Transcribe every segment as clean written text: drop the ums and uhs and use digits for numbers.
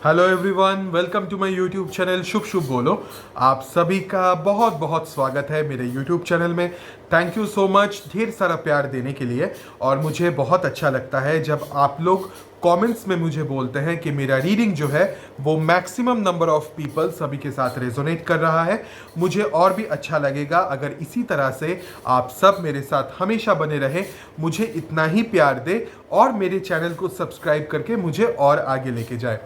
Hello everyone, welcome to my YouTube channel शुभ शुभ बोलो। आप सभी का बहुत बहुत स्वागत है मेरे यूट्यूब चैनल में। थैंक यू सो मच ढेर सारा प्यार देने के लिए। और मुझे बहुत अच्छा लगता है जब आप लोग कमेंट्स में मुझे बोलते हैं कि मेरा रीडिंग जो है वो मैक्सिमम नंबर ऑफ पीपल सभी के साथ रेजोनेट कर रहा है। मुझे और भी अच्छा लगेगा अगर इसी तरह से आप सब मेरे साथ हमेशा बने रहे, मुझे इतना ही प्यार दे और मेरे चैनल को सब्सक्राइब करके मुझे और आगे लेके जाए।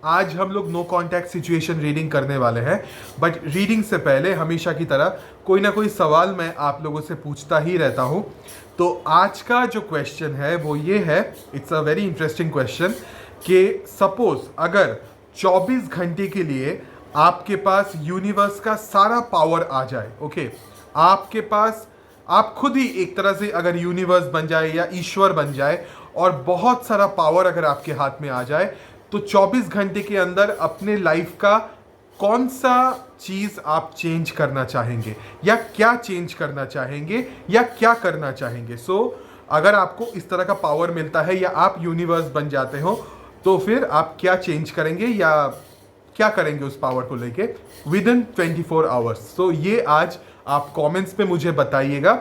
आज हम लोग नो कॉन्टैक्ट सिचुएशन रीडिंग करने वाले हैं। बट रीडिंग से पहले हमेशा की तरह कोई ना कोई सवाल मैं आप लोगों से पूछता ही रहता हूँ। तो आज का जो क्वेश्चन है वो ये है, it's a very interesting question, कि सपोज अगर 24 घंटे के लिए आपके पास यूनिवर्स का सारा पावर आ जाए, ओके, आपके पास आप खुद ही एक तरह से अगर यूनिवर्स बन जाए या ईश्वर बन जाए और बहुत सारा पावर अगर आपके हाथ में आ जाए, तो 24 घंटे के अंदर अपने लाइफ का कौन सा चीज आप चेंज करना चाहेंगे या क्या चेंज करना चाहेंगे या क्या करना चाहेंगे। अगर आपको इस तरह का पावर मिलता है या आप यूनिवर्स बन जाते हो, तो फिर आप क्या चेंज करेंगे या क्या करेंगे उस पावर को लेके विद इन 24 आवर्स। तो ये आज आप कमेंट्स पे मुझे बताइएगा।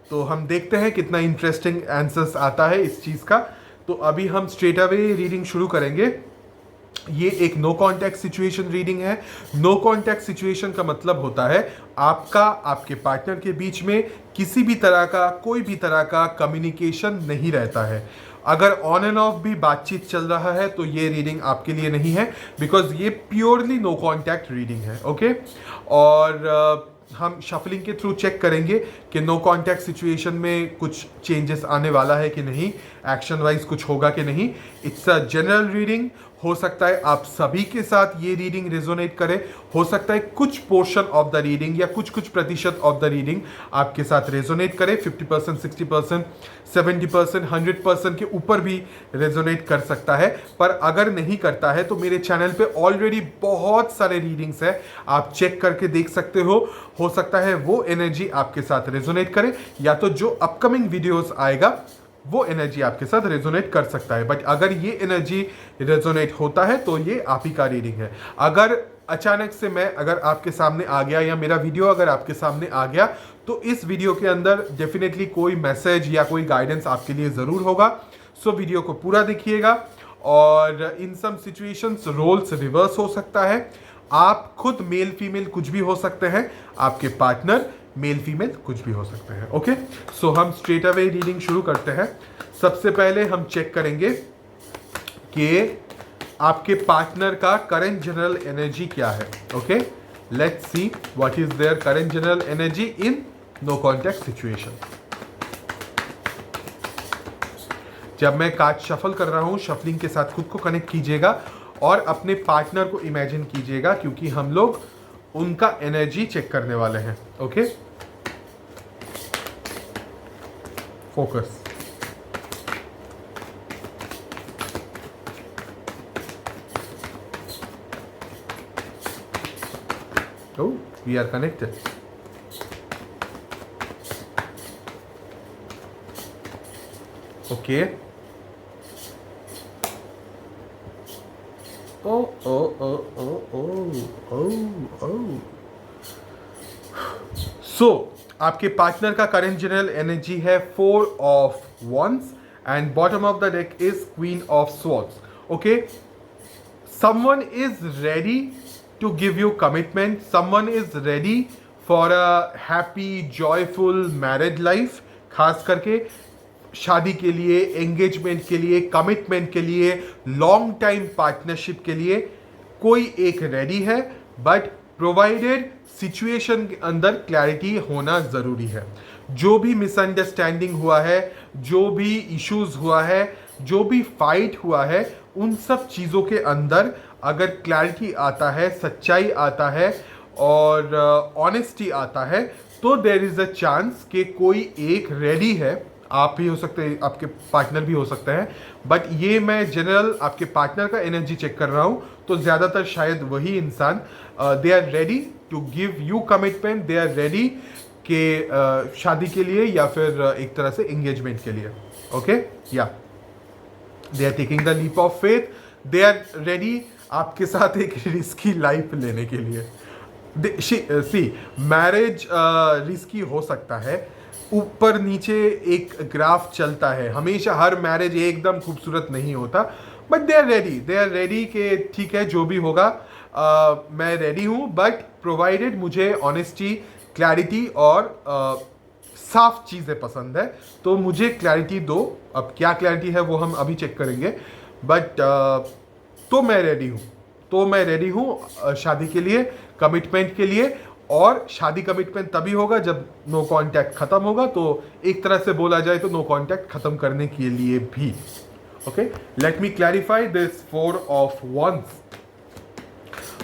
तो हम देखते हैं कितना इंटरेस्टिंग आंसर्स आता है इस चीज़ का। तो अभी हम स्ट्रेट अवे रीडिंग शुरू करेंगे। ये एक नो कॉन्टैक्ट सिचुएशन रीडिंग है। नो कॉन्टैक्ट सिचुएशन का मतलब होता है आपका आपके पार्टनर के बीच में किसी भी तरह का कोई भी तरह का कम्युनिकेशन नहीं रहता है। अगर ऑन एंड ऑफ भी बातचीत चल रहा है तो ये रीडिंग आपके लिए नहीं है, बिकॉज ये प्योरली नो कॉन्टैक्ट रीडिंग है। ओके, और हम शफलिंग के थ्रू चेक करेंगे कि नो कॉन्टैक्ट सिचुएशन में कुछ चेंजेस आने वाला है कि नहीं, एक्शन वाइज कुछ होगा कि नहीं। It's a general reading. हो सकता है आप सभी के साथ ये रीडिंग रेजोनेट करे, हो सकता है कुछ पोर्शन ऑफ द रीडिंग या कुछ प्रतिशत ऑफ द रीडिंग आपके साथ रेजोनेट करे। 50%, 60%, 70%, 100% के ऊपर भी रेजोनेट कर सकता है। पर अगर नहीं करता है तो मेरे चैनल पे ऑलरेडी बहुत सारे रीडिंग्स है, आप चेक करके देख सकते हो सकता है वो एनर्जी आपके साथ रेजोनेट करे, या तो जो अपकमिंग वीडियोस आएगा वो एनर्जी आपके साथ रेजोनेट कर सकता है। बट अगर ये एनर्जी रेजोनेट होता है तो ये आप ही का रीडिंग है। अगर अचानक से मैं अगर आपके सामने आ गया या मेरा वीडियो अगर आपके सामने आ गया, तो इस वीडियो के अंदर डेफिनेटली कोई मैसेज या कोई गाइडेंस आपके लिए ज़रूर होगा। सो वीडियो को पूरा देखिएगा। और इन सम सिचुएशंस रोल्स रिवर्स हो सकता है। आप खुद मेल फीमेल कुछ भी हो सकते हैं, आपके पार्टनर मेल फीमेल कुछ भी हो सकते हैं। ओके, सो हम स्ट्रेट अवे रीडिंग शुरू करते हैं। सबसे पहले हम चेक करेंगे कि आपके पार्टनर का करंट जनरल एनर्जी क्या है। Okay, let's see what is there current general energy in no contact situation. जब मैं कार्ड शफल कर रहा हूं, शफलिंग के साथ खुद को कनेक्ट कीजिएगा और अपने पार्टनर को इमेजिन कीजिएगा, क्योंकि हम लोग उनका एनर्जी चेक करने वाले हैं। Okay, focus. Oh, we are connected. Okay. सो आपके पार्टनर का करंट जनरल एनर्जी है 4 of wands and bottom of the deck is queen of swords. Okay, someone is ready to give you commitment, someone is ready for a happy joyful married life, खास करके शादी के लिए, engagement के लिए, commitment के लिए, लॉन्ग टाइम पार्टनरशिप के लिए कोई एक रेडी है। बट प्रोवाइडेड सिचुएशन के अंदर क्लैरिटी होना ज़रूरी है। जो भी मिसअंडरस्टैंडिंग हुआ है, जो भी इश्यूज हुआ है, जो भी फाइट हुआ है, उन सब चीज़ों के अंदर अगर क्लैरिटी आता है, सच्चाई आता है और ऑनेस्टी आता है, तो देयर इज़ अ चांस कि कोई एक रेडी है। आप भी हो सकते हैं, आपके पार्टनर भी हो सकते हैं, बट ये मैं जनरल आपके पार्टनर का एनर्जी चेक कर रहा हूँ, तो ज़्यादातर शायद वही इंसान they are ready to give you commitment, they are ready के शादी के लिए या फिर एक तरह से एंगेजमेंट के लिए। ओके, या they are taking the leap of faith, they are ready आपके साथ एक रिस्की लाइफ लेने के लिए। सी मैरिज रिस्की हो सकता है, ऊपर नीचे एक ग्राफ चलता है हमेशा, हर मैरिज एकदम खूबसूरत नहीं होता, बट दे आर रेडी के ठीक है जो भी होगा, मैं रेडी हूँ, बट प्रोवाइडेड मुझे ऑनेस्टी, क्लैरिटी और साफ चीज़ें पसंद है, तो मुझे क्लैरिटी दो। अब क्या क्लैरिटी है वो हम अभी चेक करेंगे, बट तो मैं रेडी हूँ, तो मैं रेडी हूँ शादी के लिए, कमिटमेंट के लिए। और शादी कमिटमेंट तभी होगा जब नो कांटेक्ट खत्म होगा, तो एक तरह से बोला जाए तो नो कांटेक्ट खत्म करने के लिए भी। Okay, let me clarify this 4 of wands.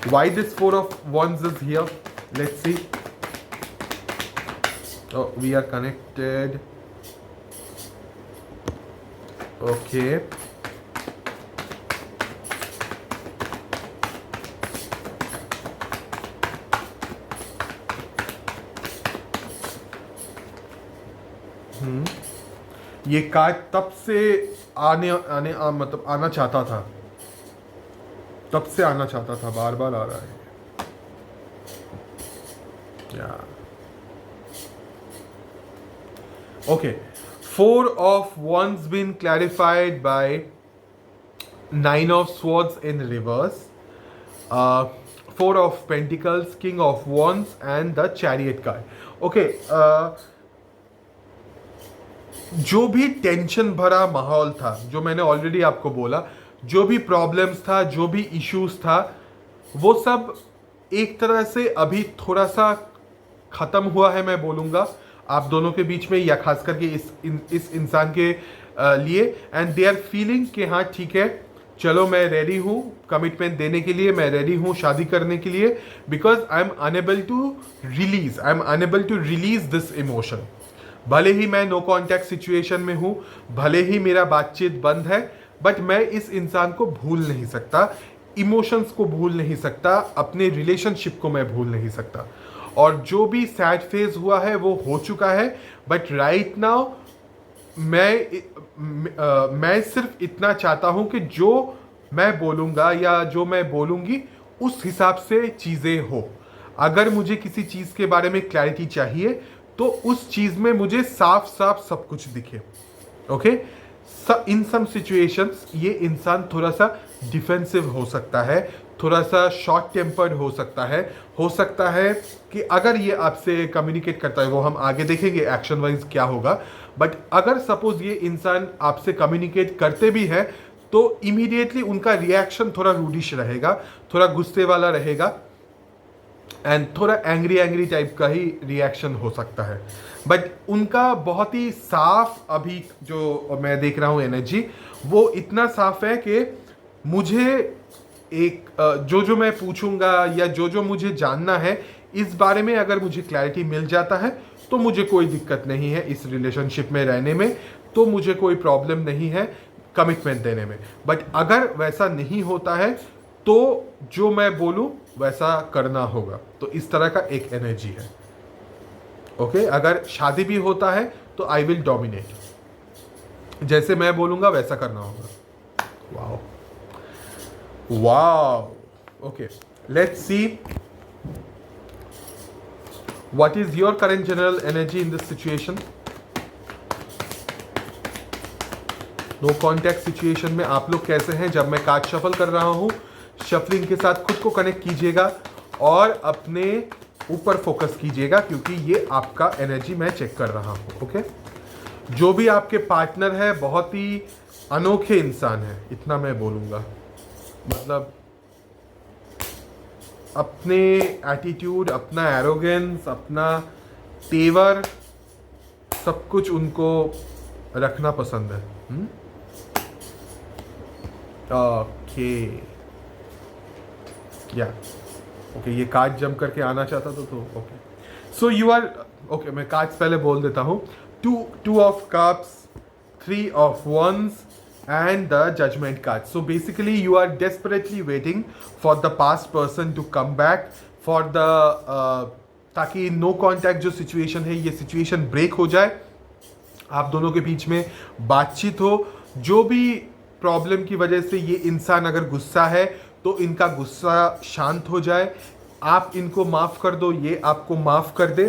Why this 4 of wands is here? Let's see. Oh, we are connected. Okay. ये कार्ड तब से मतलब आना चाहता था, तब से आना चाहता था, बार बार आ रहा है। Okay, 4 of wands been clarified by 9 of swords in reverse, 4 of pentacles, king of wands and the chariot card. Okay, जो भी टेंशन भरा माहौल था, जो मैंने ऑलरेडी आपको बोला, जो भी प्रॉब्लम्स था, जो भी इश्यूज था, वो सब एक तरह से अभी थोड़ा सा ख़त्म हुआ है, मैं बोलूँगा आप दोनों के बीच में, या खास करके इस इंसान के लिए। एंड दे आर फीलिंग कि हाँ ठीक है, चलो मैं रेडी हूँ कमिटमेंट देने के लिए, मैं रेडी हूँ शादी करने के लिए, because I am unable to release this emotion. भले ही मैं नो कांटेक्ट सिचुएशन में हूँ, भले ही मेरा बातचीत बंद है, बट मैं इस इंसान को भूल नहीं सकता, इमोशंस को भूल नहीं सकता, अपने रिलेशनशिप को मैं भूल नहीं सकता। और जो भी सैड फेज हुआ है वो हो चुका है, बट राइट नाउ मैं सिर्फ इतना चाहता हूँ कि जो मैं बोलूँगा या जो मैं बोलूँगी उस हिसाब से चीज़ें हो। अगर मुझे किसी चीज़ के बारे में क्लैरिटी चाहिए तो उस चीज़ में मुझे साफ साफ सब कुछ दिखे। ओके, इन सम सिचुएशंस ये इंसान थोड़ा सा डिफेंसिव हो सकता है, थोड़ा सा शॉर्ट टेम्पर्ड हो सकता है कि अगर ये आपसे कम्युनिकेट करता है, वो हम आगे देखेंगे एक्शन वाइज क्या होगा, बट अगर सपोज ये इंसान आपसे कम्युनिकेट करते भी है तो इमीडिएटली उनका रिएक्शन थोड़ा रूडिश रहेगा, थोड़ा गुस्से वाला रहेगा, एंड थोड़ा एंग्री टाइप का ही रिएक्शन हो सकता है। बट उनका बहुत ही साफ, अभी जो मैं देख रहा हूँ एनर्जी, वो इतना साफ है कि मुझे एक जो मैं पूछूंगा या जो मुझे जानना है इस बारे में, अगर मुझे क्लैरिटी मिल जाता है तो मुझे कोई दिक्कत नहीं है इस रिलेशनशिप में रहने में, तो मुझे कोई प्रॉब्लम नहीं है कमिटमेंट देने में। बट अगर वैसा नहीं होता है तो जो मैं बोलूं वैसा करना होगा। तो इस तरह का एक एनर्जी है। ओके, अगर शादी भी होता है तो आई विल डोमिनेट, जैसे मैं बोलूंगा वैसा करना होगा। Wow wow. Okay, let's see what is your current general energy in this situation. No contact situation में आप लोग कैसे हैं? जब मैं कार्ड शफल कर रहा हूं, शफलिंग के साथ खुद को कनेक्ट कीजिएगा और अपने ऊपर फोकस कीजिएगा, क्योंकि ये आपका एनर्जी मैं चेक कर रहा हूं। ओके, जो भी आपके पार्टनर है बहुत ही अनोखे इंसान है, इतना मैं बोलूँगा। मतलब अपने एटीट्यूड, अपना एरोगेंस, अपना तेवर, सब कुछ उनको रखना पसंद है। ओके या ओके, ये कार्ड जम करके आना चाहता तो okay. So you are okay, मैं कार्ड्स पहले बोल देता हूँ। Two of cups, 3 of wands and the judgment card. So basically you are desperately waiting for the past person to come back for the ताकि नो कांटेक्ट जो situation है ये situation break हो जाए, आप दोनों के बीच में बातचीत हो, जो भी प्रॉब्लम की वजह से ये इंसान अगर गुस्सा है तो इनका गुस्सा शांत हो जाए, आप इनको माफ़ कर दो, ये आपको माफ़ कर दे,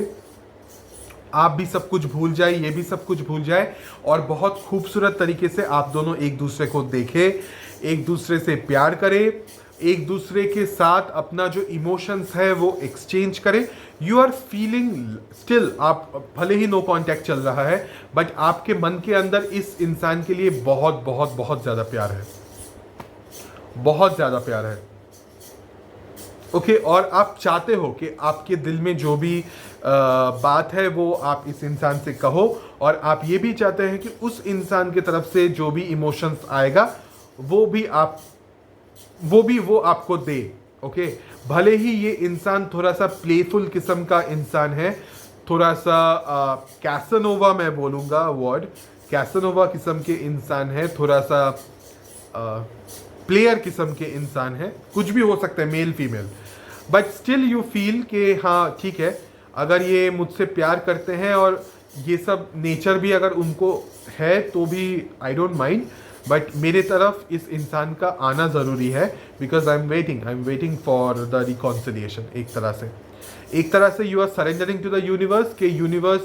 आप भी सब कुछ भूल जाए, ये भी सब कुछ भूल जाए, और बहुत खूबसूरत तरीके से आप दोनों एक दूसरे को देखें, एक दूसरे से प्यार करें, एक दूसरे के साथ अपना जो इमोशंस है वो एक्सचेंज करें। यू आर फीलिंग स्टिल, आप भले ही नो कांटेक्ट चल रहा है, बट आपके मन के अंदर इस इंसान के लिए बहुत बहुत बहुत ज़्यादा प्यार है, बहुत ज़्यादा प्यार है। ओके, और आप चाहते हो कि आपके दिल में जो भी बात है वो आप इस इंसान से कहो, और आप ये भी चाहते हैं कि उस इंसान की तरफ से जो भी इमोशंस आएगा वो आपको दे। ओके, भले ही ये इंसान थोड़ा सा प्लेफुल किस्म का इंसान है, थोड़ा सा कैसनोवा, मैं बोलूँगा वर्ड, कैसनोवा किस्म के इंसान है, थोड़ा सा प्लेयर किस्म के इंसान है, कुछ भी हो सकता है, male female, but still you feel कि हाँ ठीक है, अगर ये मुझसे प्यार करते हैं और ये सब नेचर भी अगर उनको है तो भी आई डोंट माइंड, बट मेरे तरफ इस इंसान का आना ज़रूरी है, because I am waiting for the reconciliation. एक तरह से you are surrendering to the universe कि यूनिवर्स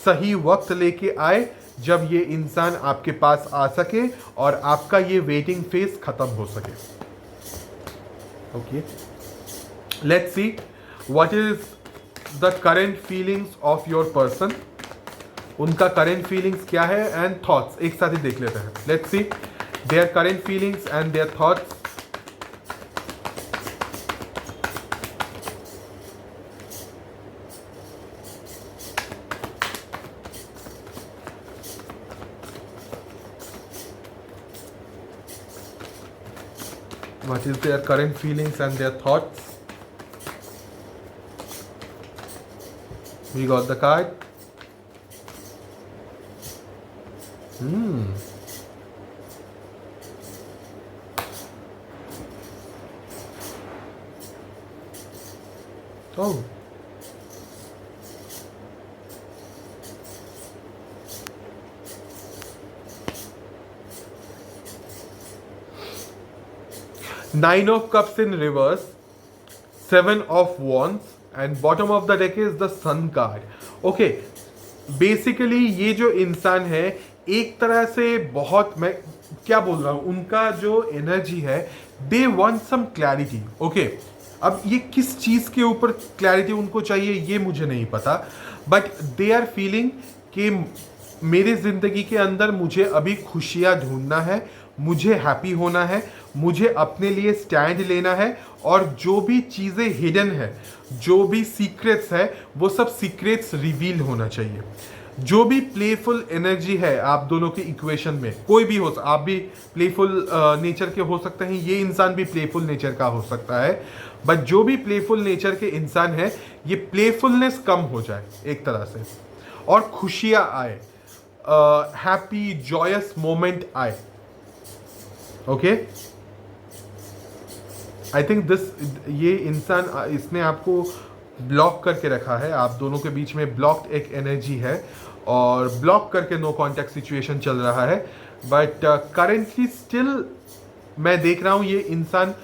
सही वक्त लेके आए जब ये इंसान आपके पास आ सके और आपका ये वेटिंग फेज ख़त्म हो सके। Okay, let's see what is the current feelings of your person. उनका करेंट फीलिंग्स क्या है एंड थॉट्स एक साथ ही देख लेते हैं। Let's see their current feelings and their thoughts. What is their current feelings and their thoughts? We got the card. Oh. Nine of Cups in reverse, Seven of Wands, and bottom of the deck is the Sun card. Okay, basically ये जो इंसान है एक तरह से बहुत, मैं क्या बोल रहा हूँ, उनका जो एनर्जी है, they want some clarity. Okay, अब ये किस चीज़ के ऊपर क्लैरिटी उनको चाहिए ये मुझे नहीं पता, बट दे आर फीलिंग कि मेरे ज़िंदगी के अंदर मुझे अभी खुशियाँ ढूंढना है, मुझे हैप्पी होना है, मुझे अपने लिए स्टैंड लेना है, और जो भी चीज़ें हिडन है, जो भी सीक्रेट्स है, वो सब सीक्रेट्स रिवील होना चाहिए। जो भी प्लेफुल एनर्जी है आप दोनों की इक्वेशन में, कोई भी हो, आप भी प्लेफुल नेचर के हो सकते हैं, ये इंसान भी प्लेफुल नेचर का हो सकता है, बट जो भी प्लेफुल नेचर के इंसान है, ये प्लेफुलनेस कम हो जाए एक तरह से, और खुशियाँ आए, हैप्पी जॉयस मोमेंट आए। ओके, आई थिंक दिस, ये इंसान, इसने आपको ब्लॉक करके रखा है, आप दोनों के बीच में ब्लॉक्ड एक एनर्जी है, और ब्लॉक करके नो कॉन्टैक्ट सिचुएशन चल रहा है, बट करेंटली स्टिल मैं देख रहा हूँ ये इंसान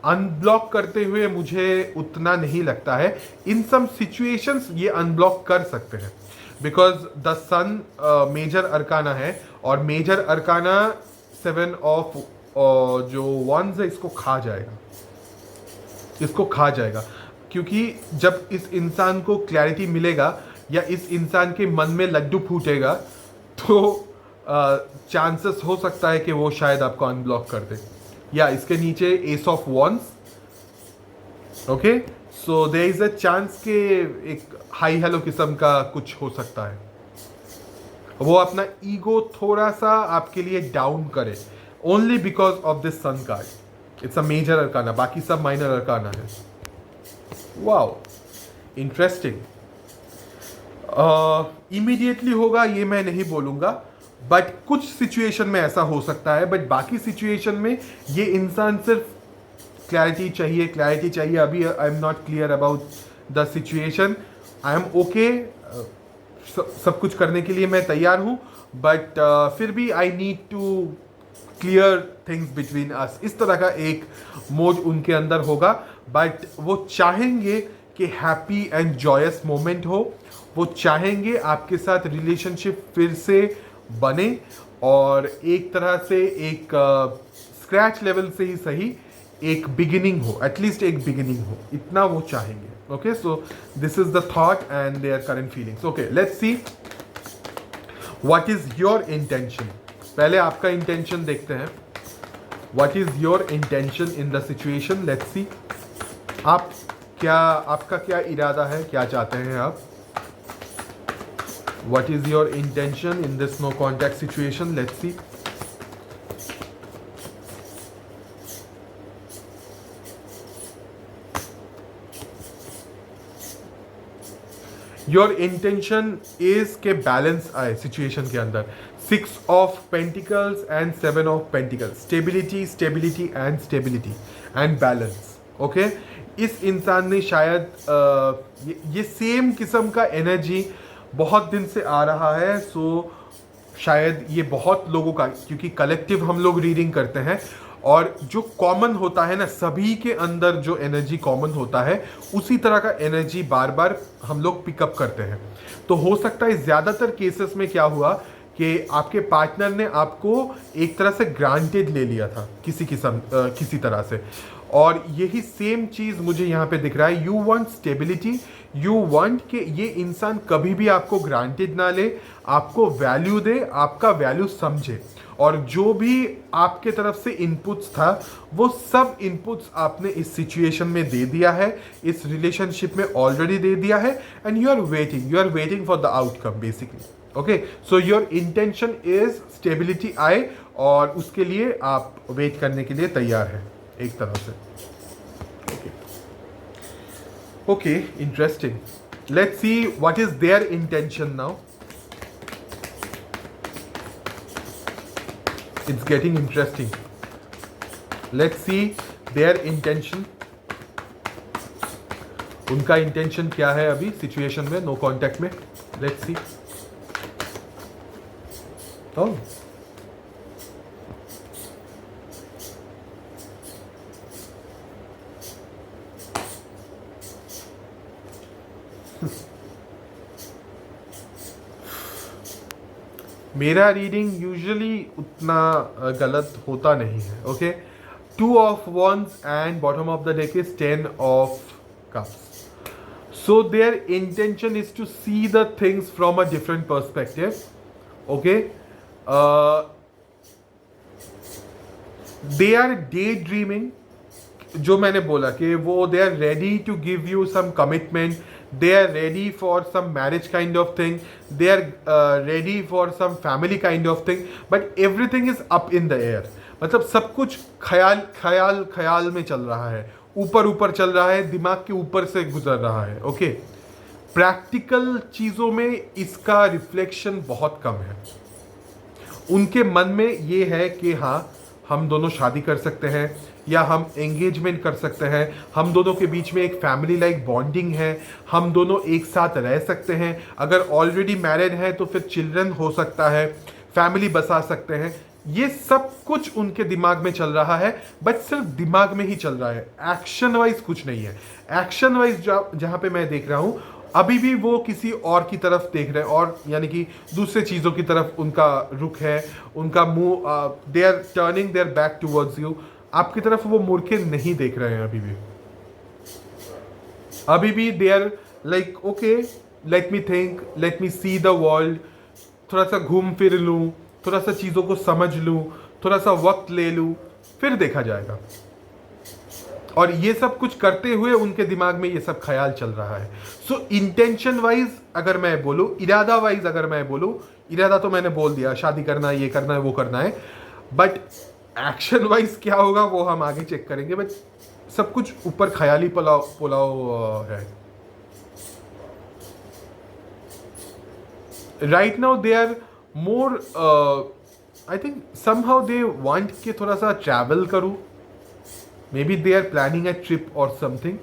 अनब्लॉक करते हुए मुझे उतना नहीं लगता है। इन सम सिचुएशंस ये अनब्लॉक कर सकते हैं, because the sun major arcana है, और मेजर अरकाना 7 ऑफ जो वंस है इसको खा जाएगा, क्योंकि जब इस इंसान को क्लैरिटी मिलेगा या इस इंसान के मन में लड्डू फूटेगा तो चांसेस हो सकता है कि वो शायद आपको अनब्लॉक कर दे। या इसके नीचे ace of wands. Okay, so there is a chance कि एक हाई हेलो किस्म का कुछ हो सकता है, वो अपना ईगो थोड़ा सा आपके लिए डाउन करे, only because of this sun card. It's a major arcana, बाकी सब माइनर अरकाना है। Wow, interesting. इमीडिएटली होगा ये मैं नहीं बोलूँगा, बट कुछ सिचुएशन में ऐसा हो सकता है, बट बाकी सिचुएशन में ये इंसान सिर्फ क्लैरिटी चाहिए। अभी I am not clear about the situation, I am okay, सब कुछ करने के लिए मैं तैयार हूँ, बट फिर भी I need to clear things between us, इस तरह का एक मोड उनके अंदर होगा। बट वो चाहेंगे कि हैप्पी एंड जॉयस मोमेंट हो, वो चाहेंगे आपके साथ रिलेशनशिप फिर से बने और एक तरह से एक स्क्रैच लेवल से ही सही एक बिगिनिंग हो, एटलीस्ट एक बिगिनिंग हो, इतना वो चाहेंगे। Okay, so this is the thought and their current feelings. Okay, let's see what is your intention. पहले आपका इंटेंशन देखते हैं। What is your intention in the situation, let's see. आपका क्या इरादा है, क्या चाहते हैं आप? What is your intention in this no contact situation? Let's see. Your intention is के बैलेंस आए सिचुएशन के अंदर। 6 of Pentacles and 7 of Pentacles, stability, stability and stability and balance. Okay, इस इंसान ने शायद ये सेम किस्म का एनर्जी बहुत दिन से आ रहा है। सो शायद ये बहुत लोगों का, क्योंकि कलेक्टिव हम लोग रीडिंग करते हैं और जो कॉमन होता है ना, सभी के अंदर जो एनर्जी कॉमन होता है उसी तरह का एनर्जी बार बार हम लोग पिकअप करते हैं। तो हो सकता है ज़्यादातर केसेस में क्या हुआ कि आपके पार्टनर ने आपको एक तरह से ग्रांटेड ले लिया था किसी तरह से, और यही सेम चीज़ मुझे यहाँ पे दिख रहा है। You want stability, you want कि ये इंसान कभी भी आपको ग्रांटेड ना ले, आपको वैल्यू दे, आपका वैल्यू समझे, और जो भी आपके तरफ से इनपुट्स था वो सब इनपुट्स आपने इस सिचुएशन में दे दिया है, इस रिलेशनशिप में ऑलरेडी दे दिया है, and you are waiting for the outcome basically. Okay, so your intention is stability आए और उसके लिए आप वेट करने के लिए तैयार हैं एक तरह से। Okay, interesting. Let's see what is there intention now. It's getting interesting. Let's see there intention. उनका इंटेंशन क्या है अभी सिचुएशन में, नो कॉन्टैक्ट में? Let's see. Oh. मेरा रीडिंग यूजुअली उतना गलत होता नहीं है। Okay, 2 of Wands and bottom of the deck is 10 of Cups. So their intention is to see the things from a different perspective. Okay, they are daydreaming. जो मैंने बोला कि वो they are ready to give you some commitment, they are ready for some marriage kind of thing, they are ready for some family kind of thing, but everything is up in the air. मतलब सब कुछ ख्याल में चल रहा है, ऊपर चल रहा है, दिमाग के ऊपर से गुजर रहा है। ओके, प्रैक्टिकल चीज़ों में इसका रिफ्लेक्शन बहुत कम है। उनके मन में ये है कि हाँ, हम दोनों शादी कर सकते हैं या हम एंगेजमेंट कर सकते हैं, हम दोनों के बीच में एक फैमिली लाइक बॉन्डिंग है, हम दोनों एक साथ रह सकते हैं, अगर ऑलरेडी मैरिड है तो फिर चिल्ड्रन हो सकता है, फैमिली बसा सकते हैं। ये सब कुछ उनके दिमाग में चल रहा है, बट सिर्फ दिमाग में ही चल रहा है, एक्शन वाइज कुछ नहीं है। एक्शन वाइज जहाँ पे मैं देख रहा हूँ अभी भी वो किसी और की तरफ देख रहे हैं, और यानी कि दूसरे चीज़ों की तरफ उनका रुख है, उनका मुंह, they are turning their back towards you. आपकी तरफ वो मुड़ के नहीं देख रहे हैं अभी भी they are like okay, let me think, let me see the world, थोड़ा सा घूम फिर लूँ, थोड़ा सा चीज़ों को समझ लूँ, थोड़ा सा वक्त ले लूँ, फिर देखा जाएगा। और ये सब कुछ करते हुए उनके दिमाग में ये सब ख्याल चल रहा है। सो इंटेंशन वाइज अगर मैं बोलूँ, इरादा वाइज अगर मैं बोलूँ, इरादा तो मैंने बोल दिया, शादी करना है, ये करना है, वो करना है, बट एक्शन वाइज क्या होगा वो हम आगे चेक करेंगे। बट सब कुछ ऊपर ख्याली पुलाव है। Right now they are more, I think somehow they want कि थोड़ा सा ट्रैवल करूँ, maybe they are planning a trip और समथिंग,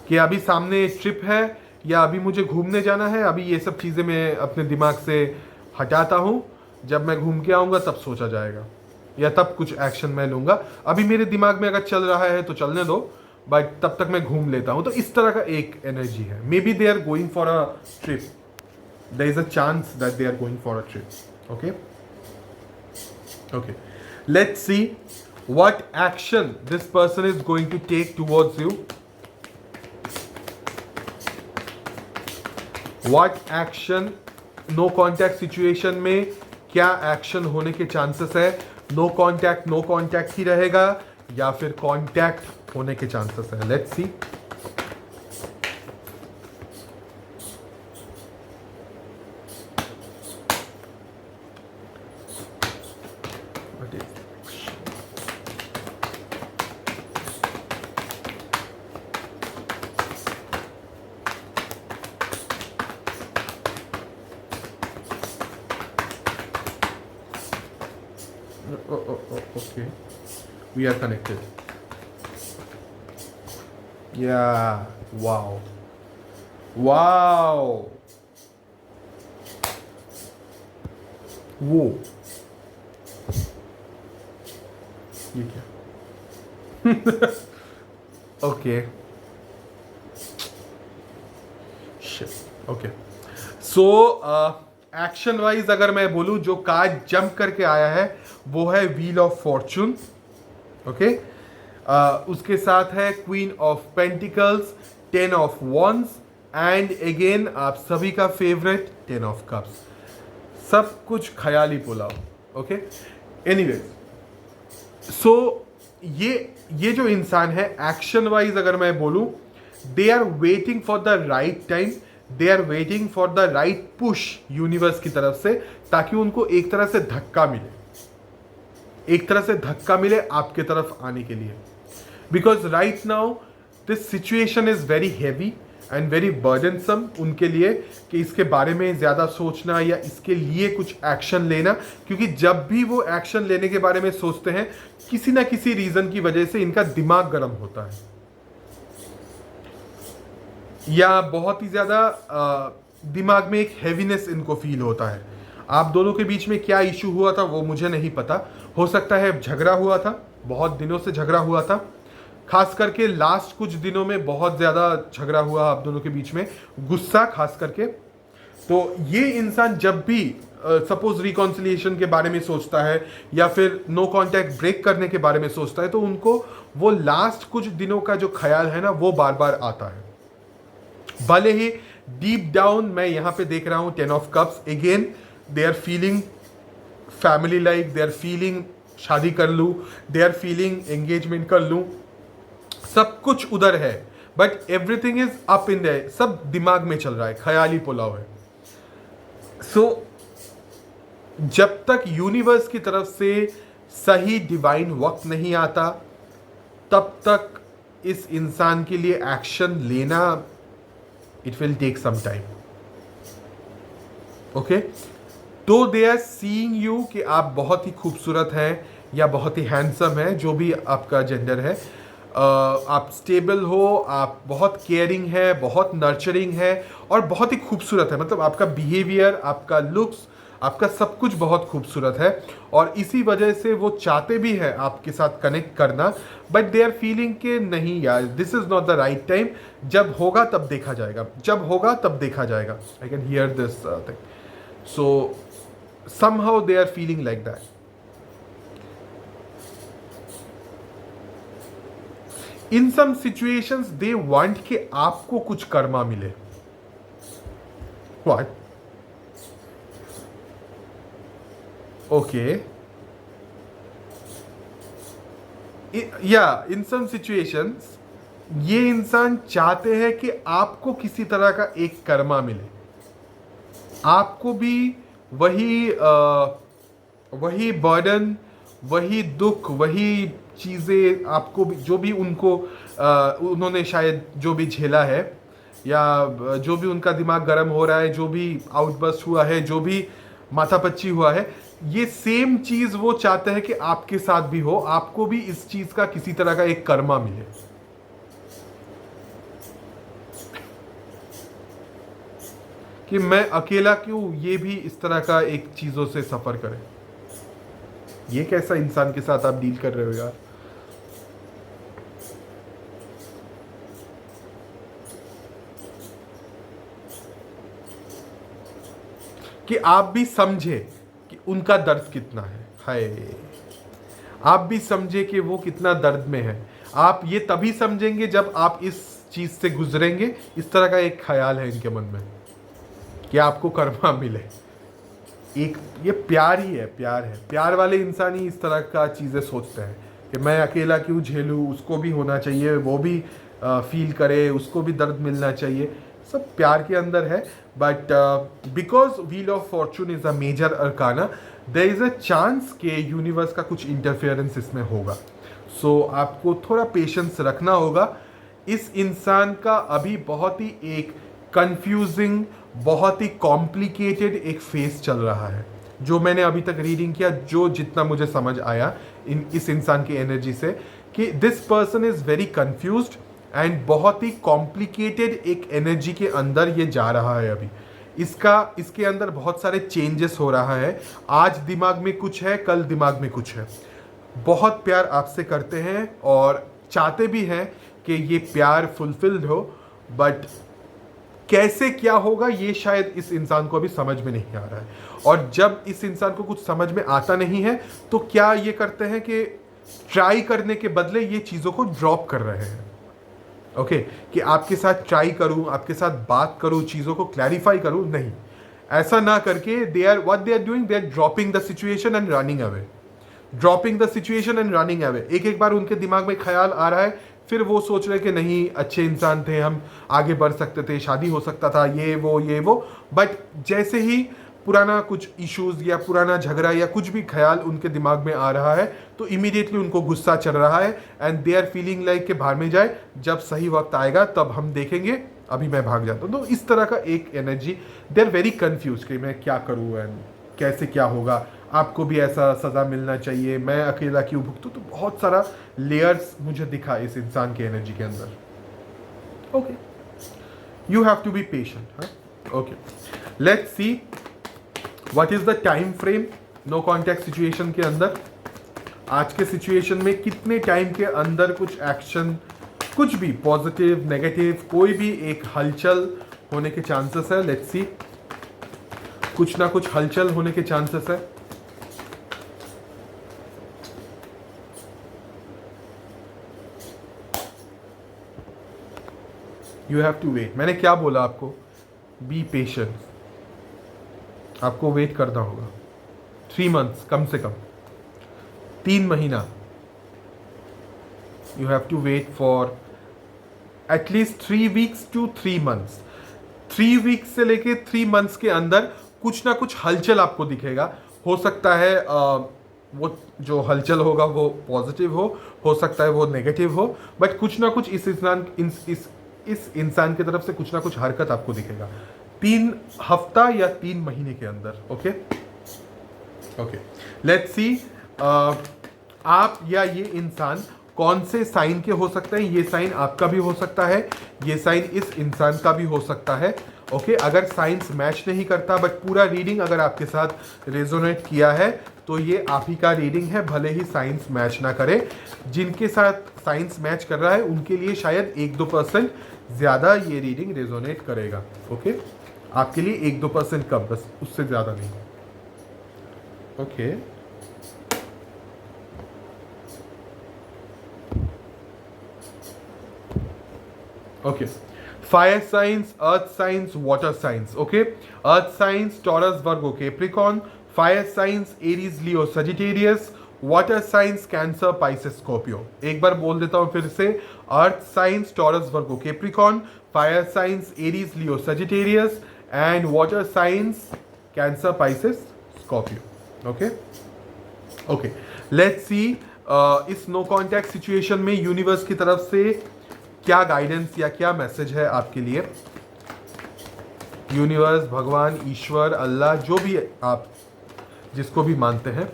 कि अभी सामने ट्रिप है या अभी मुझे घूमने जाना है, अभी ये सब चीज़ें मैं अपने दिमाग से हटाता हूँ, जब मैं घूम के आऊँगा तब सोचा जाएगा, या तब कुछ एक्शन मैं लूँगा। अभी मेरे दिमाग में अगर चल रहा है तो चलने दो, बट तब तक मैं घूम लेता हूँ। तो इस तरह का एक एनर्जी है। Maybe they are going for a trip, there is a chance that they are going for a trip. Okay okay, let's see what action this person is going to take towards you. What action, no contact situation में क्या action होने के chances है? No contact ही रहेगा या फिर contact होने के चांसेस है? Let's see. Okay, we are connected. Yeah, wow, wow, वो ये क्या? Okay, okay, so action wise अगर मैं बोलूं, जो कार्ड जंप करके आया है वो है व्हील ऑफ फॉर्चून। ओके, उसके साथ है queen of pentacles, 10 of wands and again आप सभी का फेवरेट 10 ऑफ कप्स। सब कुछ ख्याली पुलाव। ओके, एनीवेज, सो ये जो इंसान है एक्शन वाइज अगर मैं बोलूं, they are waiting for the right time, they are waiting for the right push universe की तरफ से, ताकि उनको एक तरह से धक्का मिले, एक तरह से धक्का मिले आपके तरफ आने के लिए। Because right now this situation is very heavy and very burdensome उनके लिए, कि इसके बारे में ज़्यादा सोचना या इसके लिए कुछ एक्शन लेना, क्योंकि जब भी वो एक्शन लेने के बारे में सोचते हैं, किसी ना किसी रीज़न की वजह से इनका दिमाग गर्म होता है, या बहुत ही ज़्यादा दिमाग में एक हैवीनेस इनको फील होता है। आप दोनों के बीच में क्या इशू हुआ था वो मुझे नहीं पता, हो सकता है झगड़ा हुआ था, बहुत दिनों से झगड़ा हुआ था, खास करके लास्ट कुछ दिनों में बहुत ज़्यादा झगड़ा हुआ आप दोनों के बीच में, गुस्सा खास करके। तो ये इंसान जब भी सपोज रिकॉन्सिलिएशन के बारे में सोचता है या फिर नो कांटेक्ट ब्रेक करने के बारे में सोचता है, तो उनको वो लास्ट कुछ दिनों का जो ख्याल है ना, वो बार बार आता है। भले ही डीप डाउन मैं यहाँ पे देख रहा हूँ 10 of cups, again they are feeling family life, they are feeling शादी कर लूँ, दे आर फीलिंग एंगेजमेंट कर लूँ, सब कुछ उधर है, but everything is up in the, सब दिमाग में चल रहा है, ख्याली पुलाव है। सो जब तक यूनिवर्स की तरफ से सही डिवाइन वक्त नहीं आता, तब तक इस इंसान के लिए एक्शन लेना it will take some time. Okay, तो दे आर सीइंग यू कि आप बहुत ही खूबसूरत हैं या बहुत ही हैंडसम है, जो भी आपका जेंडर है, आप स्टेबल हो, आप बहुत केयरिंग है, बहुत नर्चरिंग है और बहुत ही खूबसूरत है। मतलब आपका बिहेवियर, आपका लुक्स, आपका सब कुछ बहुत खूबसूरत है, और इसी वजह से वो चाहते भी हैं आपके साथ कनेक्ट करना, बट दे आर फीलिंग कि नहीं यार, this is not the right time, जब होगा तब देखा जाएगा, जब होगा तब देखा जाएगा। I can hear this thing, so somehow they are feeling like that. In some situations they want कि आपको कुछ कर्मा मिले। What? Okay. Yeah, in some situations ये इंसान चाहते हैं कि आपको किसी तरह का एक कर्मा मिले, आपको भी वही बर्डन, वही दुख, वही चीज़ें आपको भी, जो भी उनको उन्होंने शायद जो भी झेला है, या जो भी उनका दिमाग गर्म हो रहा है, जो भी आउटबर्स्ट हुआ है, जो भी माथापच्ची हुआ है, ये सेम चीज़ वो चाहते हैं कि आपके साथ भी हो, आपको भी इस चीज़ का किसी तरह का एक कर्मा मिले। कि मैं अकेला क्यों, ये भी इस तरह का एक चीज़ों से सफ़र करे। ये कैसा इंसान के साथ आप डील कर रहे हो यार। कि आप भी समझे कि उनका दर्द कितना है। हाय, आप भी समझे कि वो कितना दर्द में है। आप ये तभी समझेंगे जब आप इस चीज़ से गुजरेंगे। इस तरह का एक ख्याल है इनके मन में कि आपको कर्मा मिले। एक ये प्यार ही है, प्यार है। प्यार वाले इंसान ही इस तरह का चीज़ें सोचते हैं कि मैं अकेला क्यों झेलूँ, उसको भी होना चाहिए, वो भी फील करे, उसको भी दर्द मिलना चाहिए। सब प्यार के अंदर है। But because wheel of fortune is a major arcana, there is a chance कि यूनिवर्स का कुछ इंटरफेरेंस इसमें होगा। सो आपको थोड़ा पेशेंस रखना होगा। इस इंसान का अभी बहुत ही एक कंफ्यूजिंग, बहुत ही कॉम्प्लिकेटेड एक फेस चल रहा है। जो मैंने अभी तक रीडिंग किया, जो जितना मुझे समझ आया इस इंसान की एनर्जी से, कि this person is very confused and बहुत ही कॉम्प्लिकेटेड एक एनर्जी के अंदर ये जा रहा है अभी। इसके अंदर बहुत सारे चेंजेस हो रहा है। आज दिमाग में कुछ है, कल दिमाग में कुछ है। बहुत प्यार आपसे करते हैं और चाहते भी हैं कि ये प्यार फुलफिल्ड हो, बट कैसे क्या होगा ये शायद इस इंसान को अभी समझ में नहीं आ रहा है। और जब इस इंसान को कुछ समझ में आता नहीं है तो क्या ये करते हैं कि ट्राई करने के बदले ये चीज़ों को ड्रॉप कर रहे हैं। ओके, कि आपके साथ ट्राई करूं, आपके साथ बात करूं, चीज़ों को क्लैरिफाई करूं, नहीं, ऐसा ना करके they are what they are doing, they are dropping the situation and running away. Dropping the situation and running away. एक एक बार उनके दिमाग में ख्याल आ रहा है, फिर वो सोच रहे कि नहीं, अच्छे इंसान थे, हम आगे बढ़ सकते थे, शादी हो सकता था, ये वो। बट जैसे ही पुराना कुछ इश्यूज या पुराना झगड़ा या कुछ भी ख्याल उनके दिमाग में आ रहा है तो इमीडिएटली उनको गुस्सा चढ़ रहा है and they are feeling like कि भाड़ में जाए, जब सही वक्त आएगा तब हम देखेंगे, अभी मैं भाग जाता हूँ। तो इस तरह का एक energy, they are very confuse कि मैं क्या करूँ एंड कैसे क्या होगा। आपको भी ऐसा सज़ा मिलना चाहिए, मैं अकेला क्यों भुगतूँ। तो बहुत सारा लेयर्स मुझे दिखा इस इंसान की एनर्जी के अंदर। Okay, you have to be patient. Okay, let's see what is the time frame no contact situation के अंदर। आज के सिचुएशन में कितने टाइम के अंदर कुछ एक्शन, कुछ भी पॉजिटिव नेगेटिव, कोई भी एक हलचल होने के चांसेस है। लेट्स सी, कुछ ना कुछ हलचल होने के चांसेस है। You have to wait. मैंने क्या बोला आपको? Be patient. आपको वेट करना होगा 3 months, कम से कम 3 महीना। You have to wait for at least 3 weeks to 3 months। 3 weeks से लेके 3 months के अंदर कुछ ना कुछ हलचल आपको दिखेगा। हो सकता है वो जो हलचल होगा वो पॉजिटिव हो सकता है वो नेगेटिव हो, बट कुछ ना कुछ इस इंसान की तरफ से कुछ ना कुछ हरकत आपको दिखेगा 3 हफ्ता या 3 महीने के अंदर। ओके ओके, लेट्स सी आप या ये इंसान कौन से साइन के हो सकते हैं। ये साइन आपका भी हो सकता है, ये साइन इस इंसान का भी हो सकता है। ओके, अगर साइंस मैच नहीं करता बट पूरा रीडिंग अगर आपके साथ रेजोनेट किया है तो ये आप ही का रीडिंग है, भले ही साइंस मैच ना करे। जिनके साथ साइंस मैच कर रहा है उनके लिए शायद 1-2% ज़्यादा ये रीडिंग रेजोनेट करेगा। ओके, आपके लिए 1-2% कम, बस उससे ज़्यादा नहीं। Okay, okay, fire science, earth science, water science. Okay, earth science Taurus Virgo Capricorn, fire science Aries Leo Sagittarius, water science cancer Pisces Scorpio. एक बार बोल देता हूं फिर से, earth science Taurus Virgo Capricorn, fire science Aries Leo Sagittarius and water science cancer Pisces Scorpio. Okay okay, let's सी इस no contact situation में universe की तरफ से क्या गाइडेंस या क्या मैसेज है आपके लिए। यूनिवर्स, भगवान, ईश्वर, अल्लाह, जो भी आप जिसको भी मानते हैं।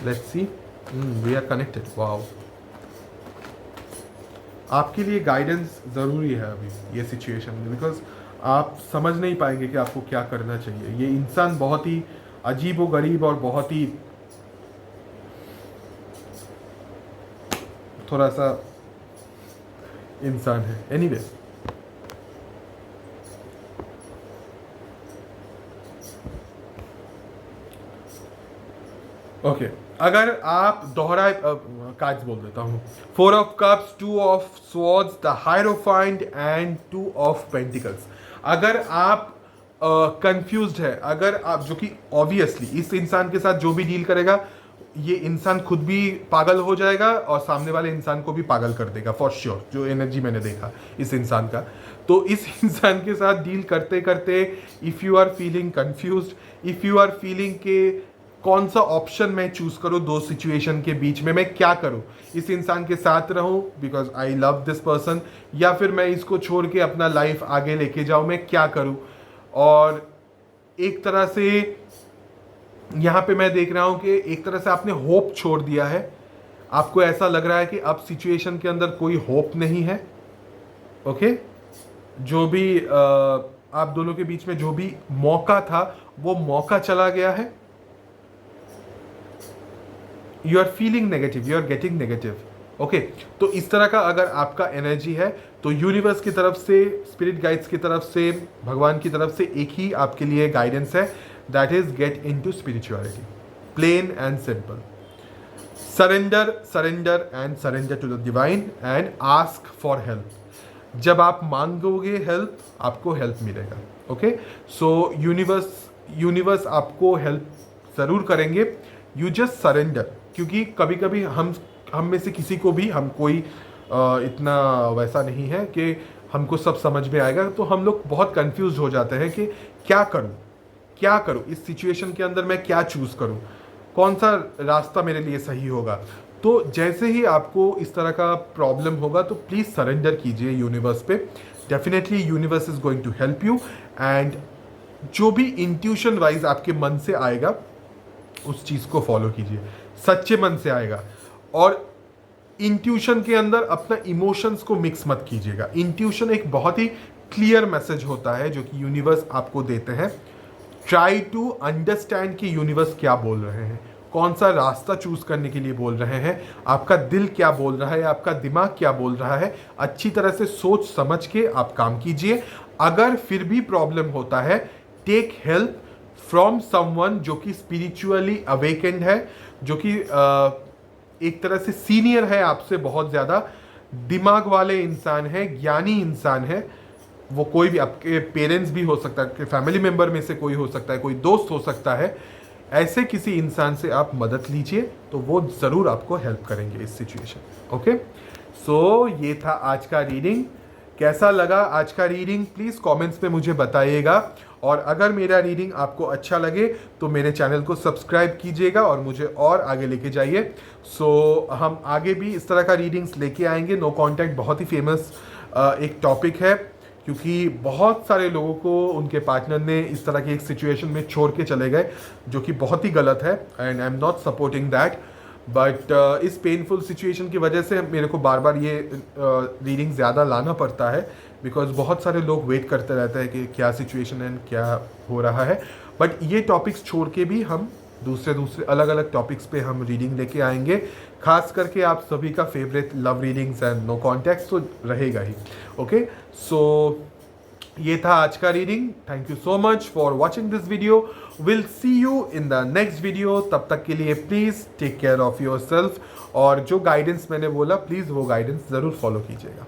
Let's see, we are connected. Wow, आपके लिए गाइडेंस ज़रूरी है अभी ये सिचुएशन में, बिकॉज आप समझ नहीं पाएंगे कि आपको क्या करना चाहिए। ये इंसान बहुत ही अजीब व गरीब और बहुत ही थोड़ा सा इंसान है। एनीवे ओके, अगर आप दोहरा कार्ड्स बोल देता हूँ, 4 of cups, 2 of swords, the hierophant and 2 of pentacles. अगर आप कंफ्यूज्ड है, अगर आप, जो कि ऑब्वियसली इस इंसान के साथ जो भी डील करेगा, ये इंसान खुद भी पागल हो जाएगा और सामने वाले इंसान को भी पागल कर देगा फॉर श्योर, जो एनर्जी मैंने देखा इस इंसान का। तो इस इंसान के साथ डील करते करते if you are feeling confused, if you are feeling के कौन सा ऑप्शन मैं चूज करूं दो सिचुएशन के बीच में, मैं क्या करूं, इस इंसान के साथ रहूं because I love this person, या फिर मैं इसको छोड़ के अपना लाइफ आगे लेके जाऊं, मैं क्या करूं। और एक तरह से यहाँ पे मैं देख रहा हूं कि एक तरह से आपने होप छोड़ दिया है। आपको ऐसा लग रहा है कि अब सिचुएशन के अंदर कोई होप नहीं है। ओके, जो भी आप दोनों के बीच में जो भी मौका था वो मौका चला गया है। You are feeling negative, you are getting negative. Okay, तो इस तरह का अगर आपका एनर्जी है तो यूनिवर्स की तरफ से, स्पिरिट गाइड्स की तरफ से, भगवान की तरफ से एक ही आपके लिए गाइडेंस है, that is get into spirituality, plain and simple. Surrender, surrender and surrender to the divine and ask for help. जब आप मांगोगे हेल्प, आपको हेल्प मिलेगा। ओके, सो यूनिवर्स आपको हेल्प जरूर करेंगे। यू जस्ट सरेंडर, क्योंकि कभी कभी हम में से किसी को भी, हम कोई इतना वैसा नहीं है कि हमको सब समझ में आएगा, तो हम लोग बहुत कंफ्यूज हो जाते हैं कि क्या करूं, क्या करूं इस सिचुएशन के अंदर, मैं क्या चूज करूं, कौन सा रास्ता मेरे लिए सही होगा। तो जैसे ही आपको इस तरह का प्रॉब्लम होगा तो प्लीज़ सरेंडर कीजिए यूनिवर्स पे। Definitely universe is going to help you, and जो भी इंट्यूशन वाइज आपके मन से आएगा उस चीज़ को फॉलो कीजिए, सच्चे मन से आएगा। और इंट्यूशन के अंदर अपना इमोशंस को मिक्स मत कीजिएगा। इंट्यूशन एक बहुत ही क्लियर मैसेज होता है जो कि यूनिवर्स आपको देते हैं। ट्राई टू अंडरस्टैंड कि यूनिवर्स क्या बोल रहे हैं, कौन सा रास्ता चूज करने के लिए बोल रहे हैं, आपका दिल क्या बोल रहा है, आपका दिमाग क्या बोल रहा है। अच्छी तरह से सोच समझ के आप काम कीजिए। अगर फिर भी प्रॉब्लम होता है, टेक हेल्प फ्रॉम समवन जो कि स्पिरिचुअली अवेकेंड है, जो कि एक तरह से सीनियर है आपसे, बहुत ज़्यादा दिमाग वाले इंसान है, ज्ञानी इंसान है। वो कोई भी, आपके पेरेंट्स भी हो सकता है, फैमिली मेम्बर में से कोई हो सकता है, कोई दोस्त हो सकता है। ऐसे किसी इंसान से आप मदद लीजिए तो वो ज़रूर आपको हेल्प करेंगे इस सिचुएशन। ओके, सो ये था आज का रीडिंग। कैसा लगा आज का रीडिंग प्लीज़ कमेंट्स में मुझे बताइएगा। और अगर मेरा रीडिंग आपको अच्छा लगे तो मेरे चैनल को सब्सक्राइब कीजिएगा और मुझे और आगे लेके जाइए। सो हम आगे भी इस तरह का रीडिंग्स लेके आएंगे। नो कॉन्टैक्ट बहुत ही फेमस एक टॉपिक है, क्योंकि बहुत सारे लोगों को उनके पार्टनर ने इस तरह की एक सिचुएशन में छोड़ के चले गए, जो कि बहुत ही गलत है, and I am not supporting that. But इस पेनफुल सिचुएशन की वजह से मेरे को बार बार ये रीडिंग ज़्यादा लाना पड़ता है, बिकॉज बहुत सारे लोग वेट करते रहते हैं कि क्या सिचुएशन है, क्या हो रहा है। बट ये टॉपिक्स छोड़ के भी हम दूसरे अलग अलग टॉपिक्स पे हम रीडिंग लेके आएंगे। खास करके आप सभी का favourite love readings and no contacts तो रहेगा ही। ओके, सो ये था आज का reading. Thank you so much for watching this video. Will see you in the next video. तब तक के लिए please take care of yourself, और जो गाइडेंस मैंने बोला प्लीज़ वो गाइडेंस ज़रूर फॉलो कीजिएगा।